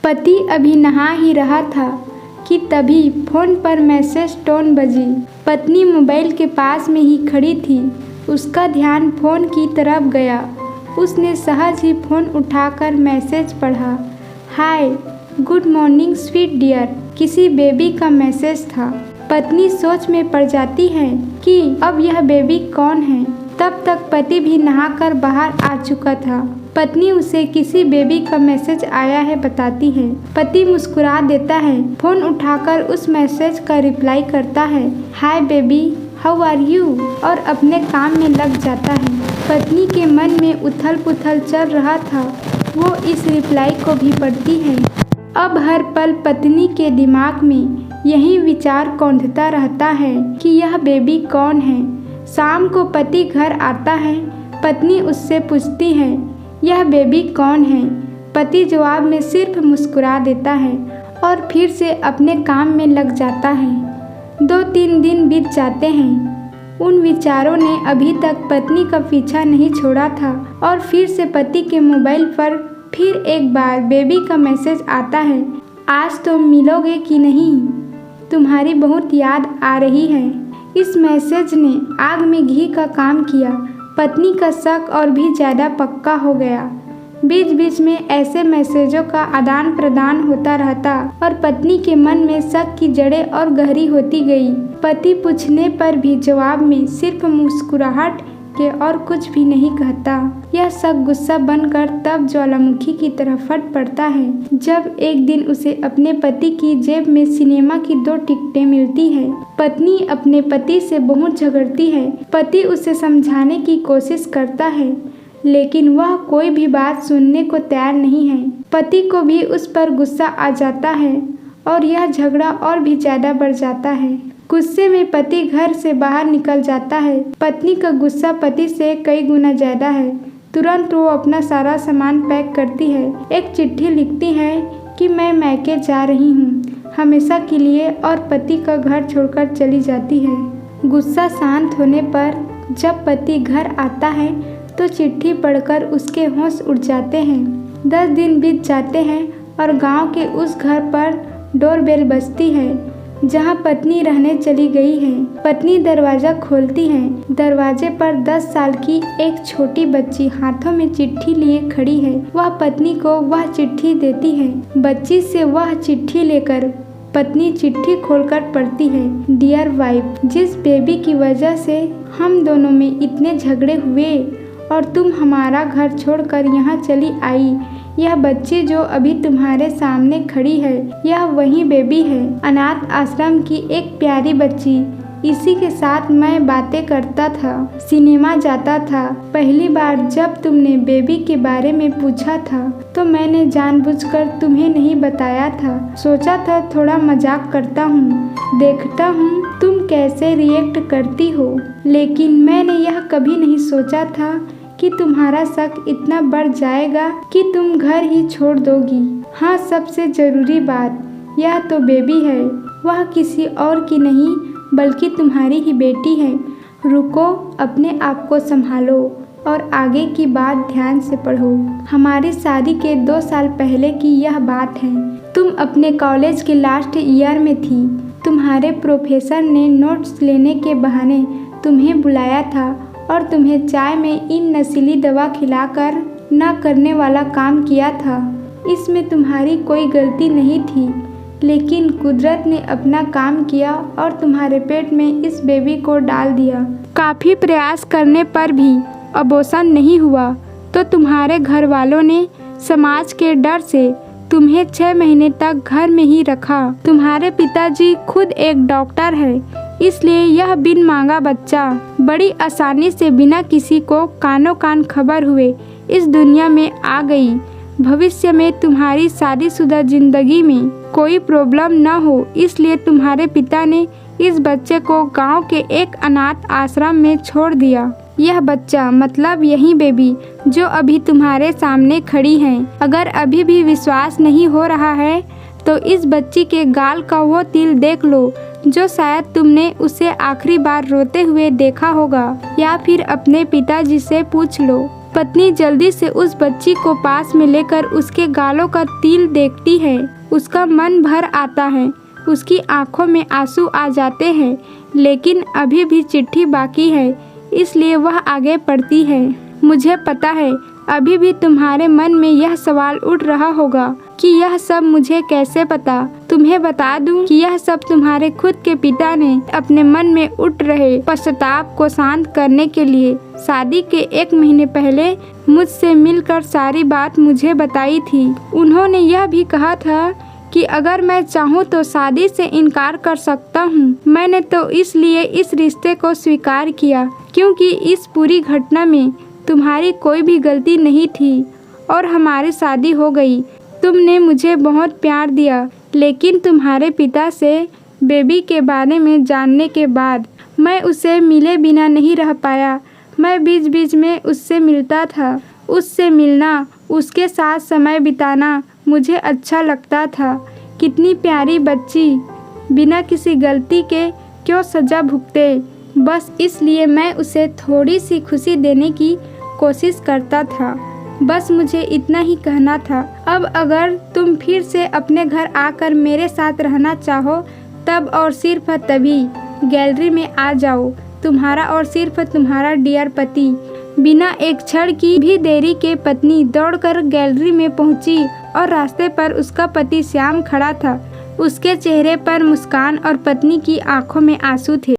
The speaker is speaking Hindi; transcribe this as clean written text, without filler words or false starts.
पति अभी नहा ही रहा था कि तभी फोन पर मैसेज टोन बजी। पत्नी मोबाइल के पास में ही खड़ी थी। उसका ध्यान फोन की तरफ गया। उसने सहज ही फोन उठाकर मैसेज पढ़ा। हाय, गुड मॉर्निंग स्वीट डियर। किसी बेबी का मैसेज था। पत्नी सोच में पड़ जाती है कि अब यह बेबी कौन है। तब तक पति भी नहाकर बाहर आ चुका था। पत्नी उसे किसी बेबी का मैसेज आया है बताती है। पति मुस्कुरा देता है, फोन उठाकर उस मैसेज का रिप्लाई करता है, hi baby, how are you, और अपने काम में लग जाता है। पत्नी के मन में उथल पुथल चल रहा था। वो इस रिप्लाई को भी पढ़ती है। अब हर पल पत्नी के दिमाग में यही विचार कौंधता रहता है कि यह बेबी कौन है। शाम को पति घर आता है। पत्नी उससे पूछती है, यह बेबी कौन है। पति जवाब में सिर्फ मुस्कुरा देता है और फिर से अपने काम में लग जाता है। 2-3 दिन बीत जाते हैं। उन विचारों ने अभी तक पत्नी का पीछा नहीं छोड़ा था और फिर से पति के मोबाइल पर फिर एक बार बेबी का मैसेज आता है, आज तो मिलोगे कि नहीं, तुम्हारी बहुत याद आ रही है। इस मैसेज ने आग में घी का काम किया। पत्नी का शक और भी ज़्यादा पक्का हो गया। बीच बीच में ऐसे मैसेजों का आदान प्रदान होता रहता और पत्नी के मन में शक की जड़ें और गहरी होती गई। पति पूछने पर भी जवाब में सिर्फ मुस्कुराहट के और कुछ भी नहीं कहता। यह शक गुस्सा बनकर तब ज्वालामुखी की तरह फट पड़ता है जब एक दिन उसे अपने पति की जेब में सिनेमा की 2 टिकटें मिलती है। पत्नी अपने पति से बहुत झगड़ती है। पति उसे समझाने की कोशिश करता है लेकिन वह कोई भी बात सुनने को तैयार नहीं है। पति को भी उस पर गुस्सा आ जाता है और यह झगड़ा और भी ज़्यादा बढ़ जाता है। गुस्से में पति घर से बाहर निकल जाता है। पत्नी का गुस्सा पति से कई गुना ज़्यादा है। तुरंत वो अपना सारा सामान पैक करती है। एक चिट्ठी लिखती है कि मैं मैके जा रही हूँ हमेशा के लिए, और पति का घर छोड़कर चली जाती है। गुस्सा शांत होने पर जब पति घर आता है तो चिट्ठी पढ़कर उसके होश उड़ जाते हैं। 10 दिन बीत जाते हैं और गांव के उस घर पर डोरबेल बजती है जहां पत्नी रहने चली गई है। पत्नी दरवाज़ा खोलती है। दरवाजे पर 10 साल की एक छोटी बच्ची हाथों में चिट्ठी लिए खड़ी है। वह पत्नी को वह चिट्ठी देती है। बच्ची से वह चिट्ठी लेकर पत्नी चिट्ठी खोलकर पढ़ती है, डियर वाइफ, जिस बेबी की वजह से हम दोनों में इतने झगड़े हुए और तुम हमारा घर छोड़कर यहाँ चली आई, यह बच्ची जो अभी तुम्हारे सामने खड़ी है, यह वही बेबी है, अनाथ आश्रम की एक प्यारी बच्ची। इसी के साथ मैं बातें करता था, सिनेमा जाता था। पहली बार जब तुमने बेबी के बारे में पूछा था तो मैंने जानबूझकर तुम्हें नहीं बताया था। सोचा था थोड़ा मजाक करता हूँ, देखता हूँ तुम कैसे रिएक्ट करती हो। लेकिन मैंने यह कभी नहीं सोचा था कि तुम्हारा शक इतना बढ़ जाएगा कि तुम घर ही छोड़ दोगी। हाँ, सबसे ज़रूरी बात, यह तो बेबी है, वह किसी और की नहीं बल्कि तुम्हारी ही बेटी है। रुको, अपने आप को संभालो और आगे की बात ध्यान से पढ़ो। हमारी शादी के 2 साल पहले की यह बात है। तुम अपने कॉलेज के लास्ट ईयर में थी। तुम्हारे प्रोफेसर ने नोट्स लेने के बहाने तुम्हें बुलाया था और तुम्हें चाय में इन नशीली दवा खिलाकर न करने वाला काम किया था। इसमें तुम्हारी कोई गलती नहीं थी, लेकिन कुदरत ने अपना काम किया और तुम्हारे पेट में इस बेबी को डाल दिया। काफ़ी प्रयास करने पर भी अबॉर्शन नहीं हुआ तो तुम्हारे घर वालों ने समाज के डर से तुम्हें 6 महीने तक घर में ही रखा। तुम्हारे पिताजी खुद एक डॉक्टर है, इसलिए यह बिन मांगा बच्चा बड़ी आसानी से बिना किसी को कानों कान खबर हुए इस दुनिया में आ गई। भविष्य में तुम्हारी शादीशुदा जिंदगी में कोई प्रॉब्लम न हो, इसलिए तुम्हारे पिता ने इस बच्चे को गांव के एक अनाथ आश्रम में छोड़ दिया। यह बच्चा मतलब यही बेबी जो अभी तुम्हारे सामने खड़ी है। अगर अभी भी विश्वास नहीं हो रहा है तो इस बच्ची के गाल का वो तिल देख लो जो शायद तुमने उसे आखिरी बार रोते हुए देखा होगा, या फिर अपने पिताजी से पूछ लो। पत्नी जल्दी से उस बच्ची को पास में लेकर उसके गालों का तिल देखती है। उसका मन भर आता है, उसकी आंखों में आंसू आ जाते हैं, लेकिन अभी भी चिट्ठी बाकी है, इसलिए वह आगे पढ़ती है। मुझे पता है अभी भी तुम्हारे मन में यह सवाल उठ रहा होगा कि यह सब मुझे कैसे पता। तुम्हें बता दूं कि यह सब तुम्हारे खुद के पिता ने अपने मन में उठ रहे पश्चाताप को शांत करने के लिए शादी के 1 महीने पहले मुझसे मिलकर सारी बात मुझे बताई थी। उन्होंने यह भी कहा था कि अगर मैं चाहूँ तो शादी से इनकार कर सकता हूँ। मैंने तो इसलिए इस रिश्ते को स्वीकार किया क्योंकि इस पूरी घटना में तुम्हारी कोई भी गलती नहीं थी और हमारी शादी हो गई। तुमने मुझे बहुत प्यार दिया, लेकिन तुम्हारे पिता से बेबी के बारे में जानने के बाद मैं उसे मिले बिना नहीं रह पाया। मैं बीच बीच में उससे मिलता था। उससे मिलना, उसके साथ समय बिताना मुझे अच्छा लगता था। कितनी प्यारी बच्ची, बिना किसी गलती के क्यों सज़ा भुगते। बस इसलिए मैं उसे थोड़ी सी खुशी देने की कोशिश करता था। बस मुझे इतना ही कहना था। अब अगर तुम फिर से अपने घर आकर मेरे साथ रहना चाहो तब और सिर्फ तभी गैलरी में आ जाओ। तुम्हारा और सिर्फ तुम्हारा डियर पति। बिना एक क्षण की भी देरी के पत्नी दौड़कर गैलरी में पहुंची और रास्ते पर उसका पति श्याम खड़ा था। उसके चेहरे पर मुस्कान और पत्नी की आंखों में आंसू थे।